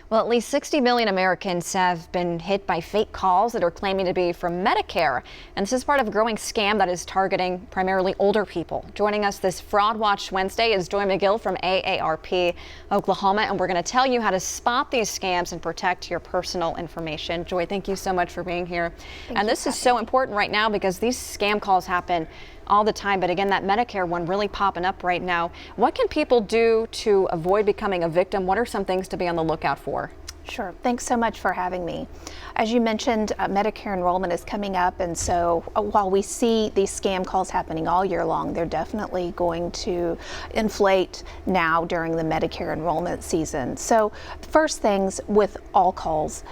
Well, at least 60 million Americans have been hit by fake calls that are claiming to be from Medicare. And this is part of a growing scam that is targeting primarily older people. Joining us this Fraud Watch Wednesday is Joy McGill from AARP Oklahoma. And we're going to tell you how to spot these scams and protect your personal information. Joy, thank you so much for being here. And this is so important right now because these scam calls happen all the time. But again, that Medicare one really popping up right now. What can people do to avoid becoming a victim? What are some things to be on the lookout for? Sure. Thanks so much for having me. As you mentioned, Medicare enrollment is coming up, and so while we see these scam calls happening all year long, they're definitely going to inflate now during the Medicare enrollment season. So the first things with all calls,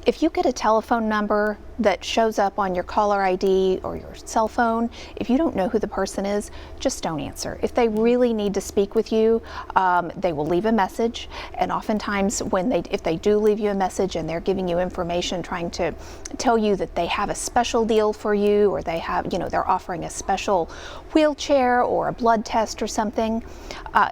if you get a telephone number that shows up on your caller ID or your cell phone, if you don't know who the person is, just don't answer. If they really need to speak with you, they will leave a message. And oftentimes if they do leave you a message and they're giving you information, trying to tell you that they have a special deal for you, or they have, they're offering a special wheelchair or a blood test or something,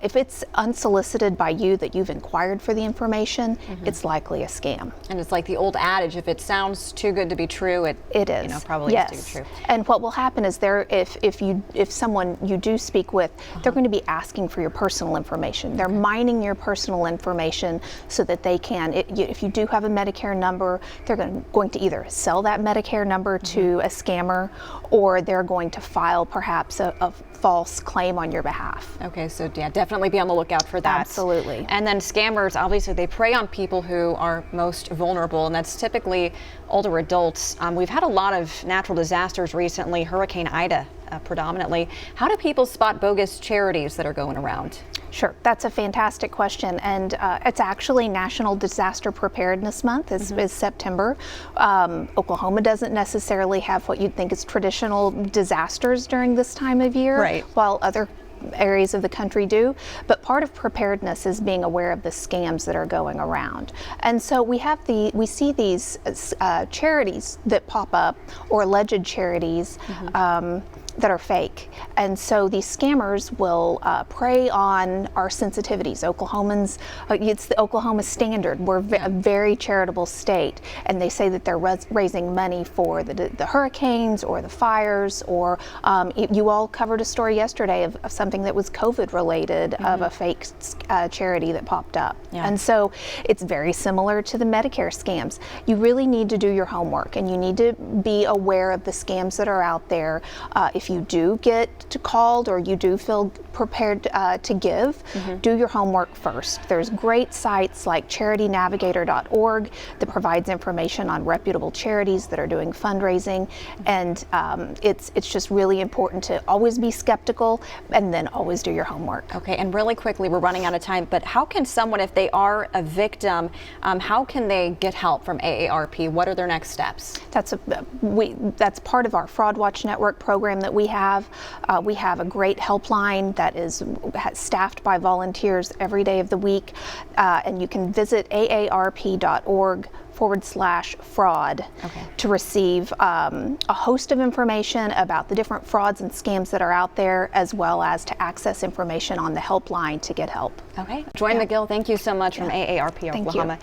if it's unsolicited by you that you've inquired for the information, it's likely a scam. And it's like the old adage, if it sounds too good to be true, it is. Probably is too true. And what will happen is if someone you do speak with, they're going to be asking for your personal information. They're mining your personal information so that they can, if you do have a Medicare number, they're going to either sell that Medicare number to a scammer, or they're going to file perhaps a false claim on your behalf. Okay, so yeah, definitely be on the lookout for that. Absolutely. And then scammers, obviously, they prey on people who are most vulnerable, and that's typically older adults. We've had a lot of natural disasters recently, Hurricane Ida predominantly. How do people spot bogus charities that are going around? Sure, that's a fantastic question, and it's actually National Disaster Preparedness Month is September. Oklahoma doesn't necessarily have what you'd think is traditional disasters during this time of year, right, while other areas of the country do, but part of preparedness is being aware of the scams that are going around. And so we see these charities that pop up, or alleged charities that are fake. And so these scammers will prey on our sensitivities. Oklahomans, it's the Oklahoma standard. We're a very charitable state, and they say that they're raising money for the hurricanes or the fires, or you all covered a story yesterday of something that was COVID related, of a fake charity that popped up. And so it's very similar to the Medicare scams. You really need to do your homework, and you need to be aware of the scams that are out there. If you do get called, or you do feel prepared to give, do your homework first. There's great sites like charitynavigator.org that provides information on reputable charities that are doing fundraising, and it's just really important to always be skeptical and then always do your homework. Okay, and really quickly, we're running out of time, but how can someone, if they are a victim, how can they get help from AARP? What are their next steps? That's part of our Fraud Watch Network program that we have. We have a great helpline that is staffed by volunteers every day of the week, and you can visit aarp.org/fraud to receive a host of information about the different frauds and scams that are out there, as well as to access information on the helpline to get help. Okay. Joy McGill, thank you so much from AARP Oklahoma.